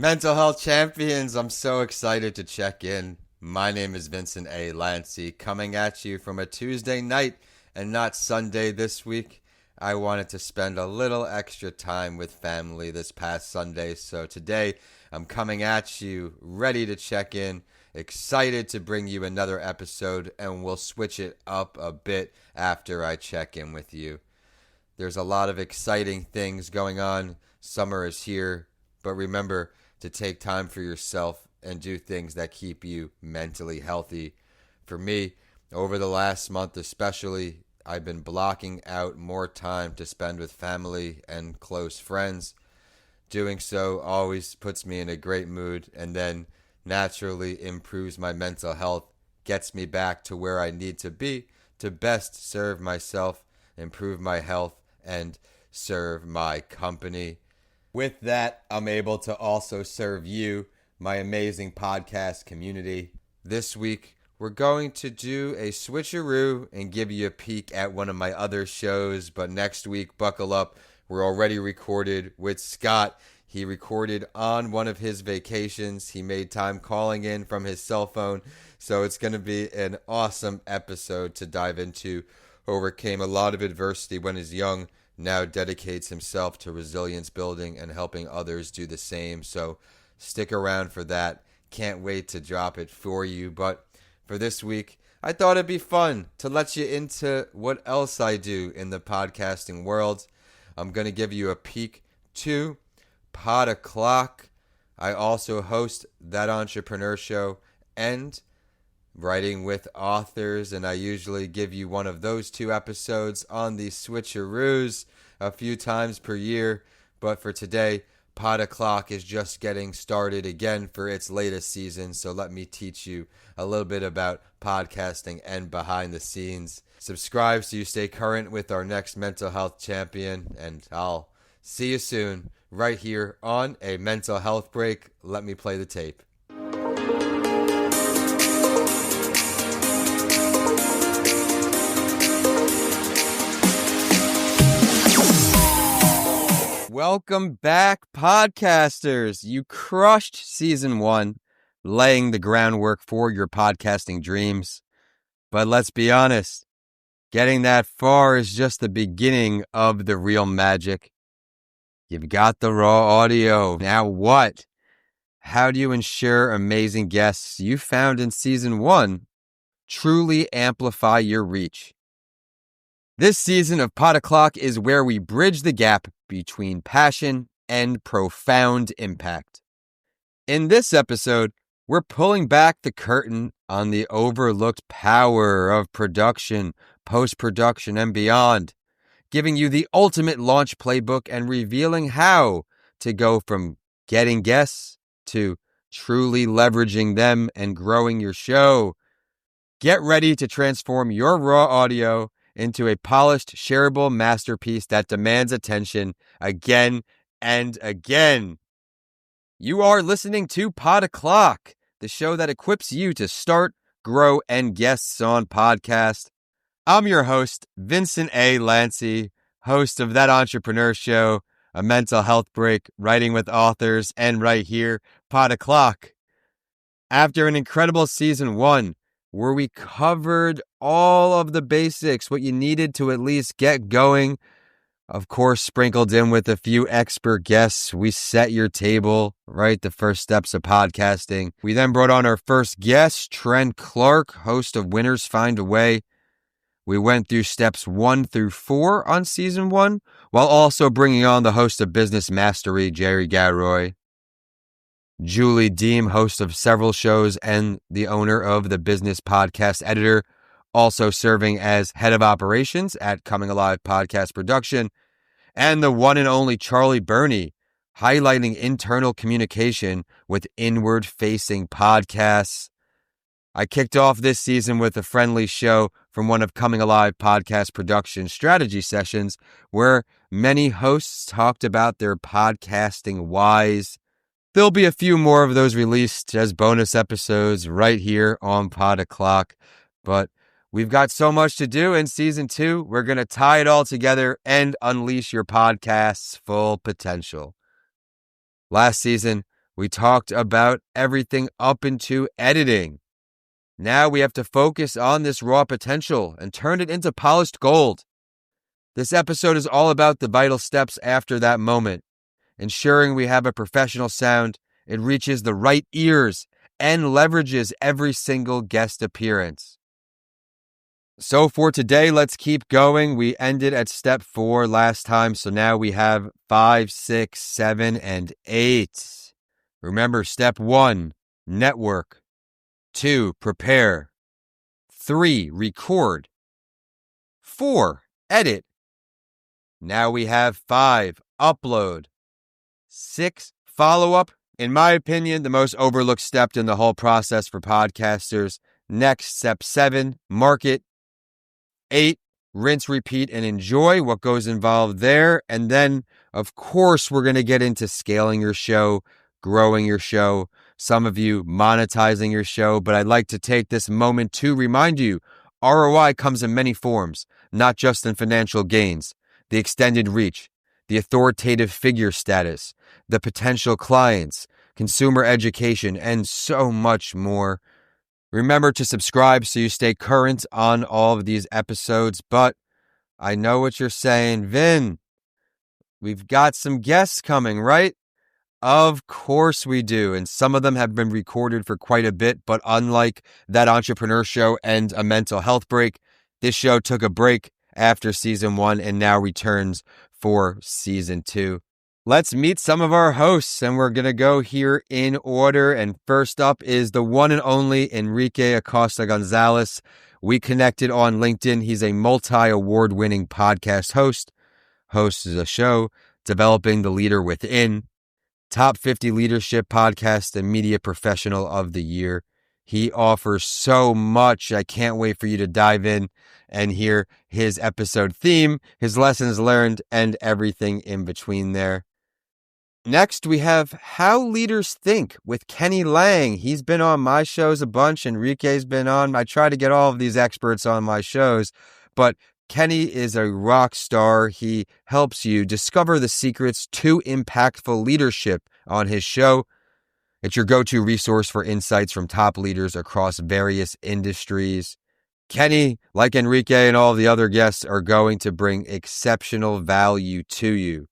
Mental health champions, I'm so excited to check in. My name is Vincent A. Lanci, coming at you from a Tuesday night and not Sunday this week. I wanted to spend a little extra time with family this past Sunday, so today I'm coming at you ready to check in, excited to bring you another episode, and we'll switch it up a bit after I check in with you. There's a lot of exciting things going on. Summer is here, but remember to take time for yourself and do things that keep you mentally healthy. For me, over the last month especially, I've been blocking out more time to spend with family and close friends. Doing so always puts me in a great mood and then naturally improves my mental health, gets me back to where I need to be to best serve myself, improve my health, and serve my company. With that, I'm able to also serve you, my amazing podcast community. This week, we're going to do a switcheroo and give you a peek at one of my other shows. But next week, buckle up. We're already recorded with Scott. He recorded on one of his vacations. He made time calling in from his cell phone. So it's going to be an awesome episode to dive into. Overcame a lot of adversity when he was young. Now dedicates himself to resilience building and helping others do the same. So stick around for that. Can't wait to drop it for you. But for this week, I thought it'd be fun to let you into what else I do in the podcasting world. I'm going to give you a peek to Pod O'Clock. I also host That Entrepreneur Show and Writing with Authors, and I usually give you one of those two episodes on the switcheroos a few times per year. But for today, Pod O'Clock is just getting started again for its latest season, so let me teach you a little bit about podcasting and behind the scenes. Subscribe so you stay current with our next mental health champion, and I'll see you soon right here on a mental health break. Let me play the tape. Welcome back, podcasters. You crushed season 1, laying the groundwork for your podcasting dreams. But let's be honest, getting that far is just the beginning of the real magic. You've got the raw audio. Now what? How do you ensure amazing guests you found in season 1 truly amplify your reach? This season of Pod O'Clock is where we bridge the gap between passion and profound impact. In this episode, we're pulling back the curtain on the overlooked power of production, post-production, and beyond, giving you the ultimate launch playbook and revealing how to go from getting guests to truly leveraging them and growing your show. Get ready to transform your raw audio into a polished, shareable masterpiece that demands attention again and again. You are listening to Pod O'Clock, the show that equips you to start, grow, and guests on podcast. I'm your host, Vincent A. Lanci, host of That Entrepreneur Show, a mental health break, writing with authors, and right here, Pod O'Clock. After an incredible season 1, where we covered all of the basics, what you needed to at least get going. Of course, sprinkled in with a few expert guests. We set your table, right? The first steps of podcasting. We then brought on our first guest, Trent Clark, host of Winners Find a Way. We went through steps 1 through 4 on season 1, while also bringing on the host of Business Mastery, Jerry Garoy. Julie Deem, host of several shows and the owner of the Business Podcast Editor, also serving as head of operations at Coming Alive Podcast Production, and the one and only Charlie Burney, highlighting internal communication with inward-facing podcasts. I kicked off this season with a friendly show from one of Coming Alive Podcast Production strategy sessions, where many hosts talked about their podcasting whys. There'll be a few more of those released as bonus episodes right here on Pod O'Clock. But we've got so much to do in season 2. We're going to tie it all together and unleash your podcast's full potential. Last season, We talked about everything up into editing. Now we have to focus on this raw potential and turn it into polished gold. This episode is all about the vital steps after that moment, ensuring we have a professional sound, it reaches the right ears, and leverages every single guest appearance. So for today, let's keep going. We ended at step 4 last time, so now we have 5, 6, 7, and 8. Remember, step 1, network. 2, prepare. 3, record. 4, edit. Now we have 5, upload. 6, follow up. In my opinion, the most overlooked step in the whole process for podcasters. Next, step 7, market. 8, rinse, repeat, and enjoy what goes involved there. And then, of course, we're going to get into scaling your show, growing your show, some of you monetizing your show. But I'd like to take this moment to remind you, ROI comes in many forms, not just in financial gains, the extended reach, the authoritative figure status, the potential clients, consumer education, and so much more. Remember to subscribe so you stay current on all of these episodes. But I know what you're saying, Vin. We've got some guests coming, right? Of course we do. And some of them have been recorded for quite a bit. But unlike that entrepreneur show and a mental health break, this show took a break after season 1 and now returns for season 2. Let's meet some of our hosts, and we're going to go here in order. And first up is the one and only Enrique Acosta Gonzalez. We connected on LinkedIn. He's a multi-award-winning podcast hosts a show, Developing the Leader Within, Top 50 Leadership Podcast and Media Professional of the Year. He offers so much. I can't wait for you to dive in and hear his episode theme, his lessons learned, and everything in between there. Next, we have How Leaders Think with Kenny Lang. He's been on my shows a bunch. Enrique's been on. I try to get all of these experts on my shows, but Kenny is a rock star. He helps you discover the secrets to impactful leadership on his show. It's your go-to resource for insights from top leaders across various industries. Kenny, like Enrique and all the other guests, are going to bring exceptional value to you.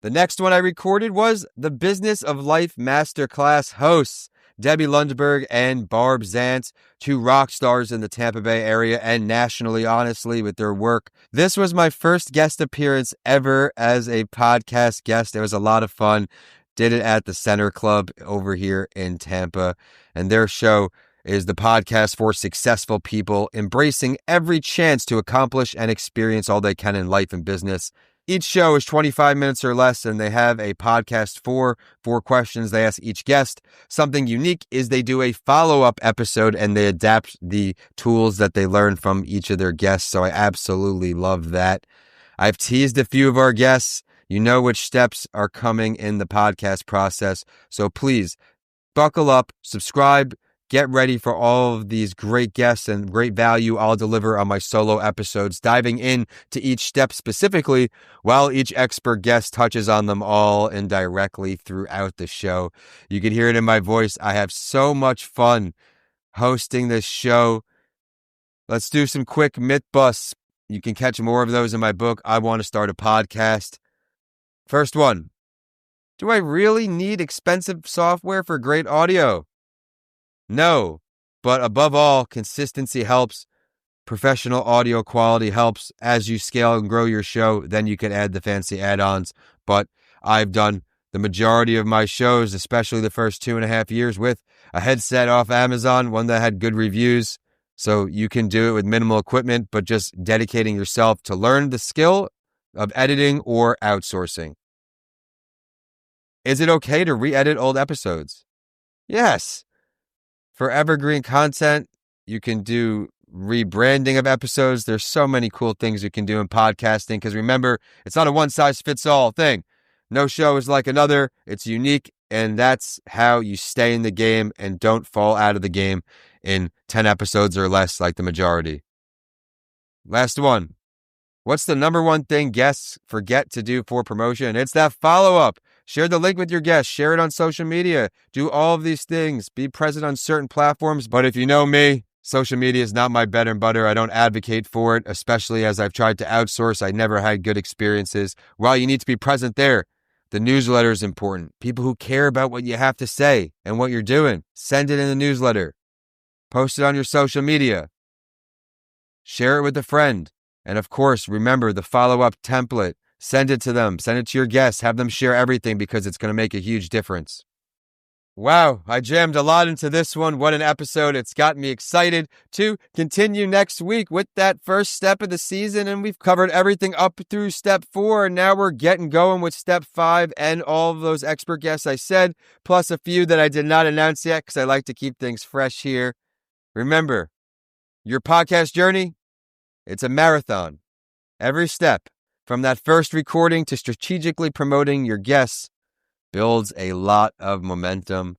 The next one I recorded was the Business of Life Masterclass hosts, Debbie Lundberg and Barb Zant, 2 rock stars in the Tampa Bay area and nationally, honestly, with their work. This was my first guest appearance ever as a podcast guest. It was a lot of fun. Did it at the Center Club over here in Tampa. And their show is the podcast for successful people embracing every chance to accomplish and experience all they can in life and business. Each show is 25 minutes or less, and they have a podcast for 4 questions they ask each guest. Something unique is they do a follow-up episode, and they adapt the tools that they learn from each of their guests, so I absolutely love that. I've teased a few of our guests. You know which steps are coming in the podcast process, so please buckle up, subscribe, get ready for all of these great guests and great value I'll deliver on my solo episodes, diving in to each step specifically, while each expert guest touches on them all indirectly throughout the show. You can hear it in my voice. I have so much fun hosting this show. Let's do some quick myth busts. You can catch more of those in my book, I Want to Start a Podcast. First one, do I really need expensive software for great audio? No, but above all, consistency helps. Professional audio quality helps. As you scale and grow your show, then you can add the fancy add-ons. But I've done the majority of my shows, especially the first 2.5 years, with a headset off Amazon, one that had good reviews. So you can do it with minimal equipment, but just dedicating yourself to learn the skill of editing or outsourcing. Is it okay to re-edit old episodes? Yes. For evergreen content, you can do rebranding of episodes. There's so many cool things you can do in podcasting, because remember, it's not a one-size-fits-all thing. No show is like another. It's unique, and that's how you stay in the game and don't fall out of the game in 10 episodes or less like the majority. Last one. What's the number one thing guests forget to do for promotion? It's that follow-up. Share the link with your guests. Share it on social media. Do all of these things. Be present on certain platforms. But if you know me, social media is not my bread and butter. I don't advocate for it, especially as I've tried to outsource. I never had good experiences. While you need to be present there, the newsletter is important. People who care about what you have to say and what you're doing, send it in the newsletter. Post it on your social media. Share it with a friend. And of course, remember the follow-up template. Send it to them. Send it to your guests. Have them share everything because it's going to make a huge difference. Wow, I jammed a lot into this one. What an episode. It's got me excited to continue next week with that first step of the season. And we've covered everything up through step 4. And now we're getting going with step 5 and all of those expert guests I said, plus a few that I did not announce yet because I like to keep things fresh here. Remember, your podcast journey, it's a marathon. Every step, from that first recording to strategically promoting your guests, builds a lot of momentum.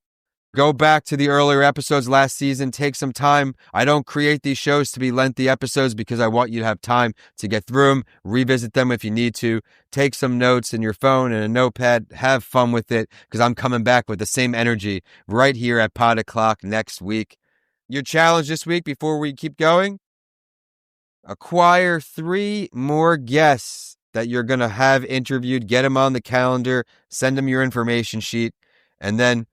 Go back to the earlier episodes last season. Take some time. I don't create these shows to be lengthy episodes because I want you to have time to get through them, revisit them if you need to. Take some notes in your phone and a notepad. Have fun with it because I'm coming back with the same energy right here at Pod O'Clock next week. Your challenge this week before we keep going? Acquire 3 more guests that you're going to have interviewed. Get them on the calendar. Send them your information sheet. And then,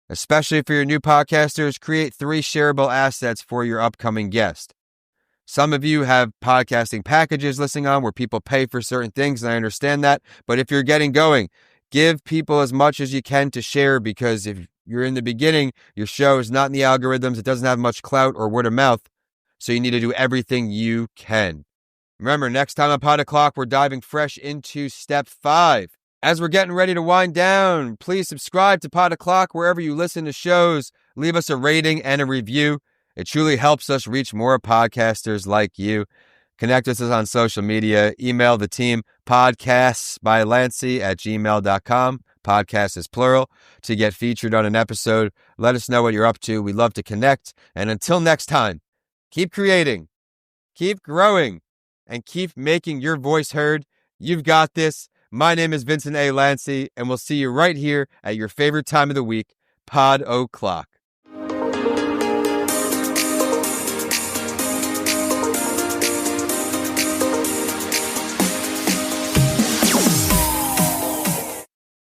especially for your new podcasters, create 3 shareable assets for your upcoming guest. Some of you have podcasting packages listing on where people pay for certain things, and I understand that. But if you're getting going, give people as much as you can to share, because if you're in the beginning, your show is not in the algorithms, it doesn't have much clout or word of mouth, so you need to do everything you can. Remember, next time on Pod O'Clock, we're diving fresh into step 5. As we're getting ready to wind down, please subscribe to Pod O'Clock wherever you listen to shows. Leave us a rating and a review. It truly helps us reach more podcasters like you. Connect with us on social media. Email the team, podcastsbylanci@gmail.com. Podcast is plural. To get featured on an episode, let us know what you're up to. We'd love to connect. And until next time, keep creating, keep growing, and keep making your voice heard. You've got this. My name is Vincent A. Lanci, and we'll see you right here at your favorite time of the week, Pod O'Clock.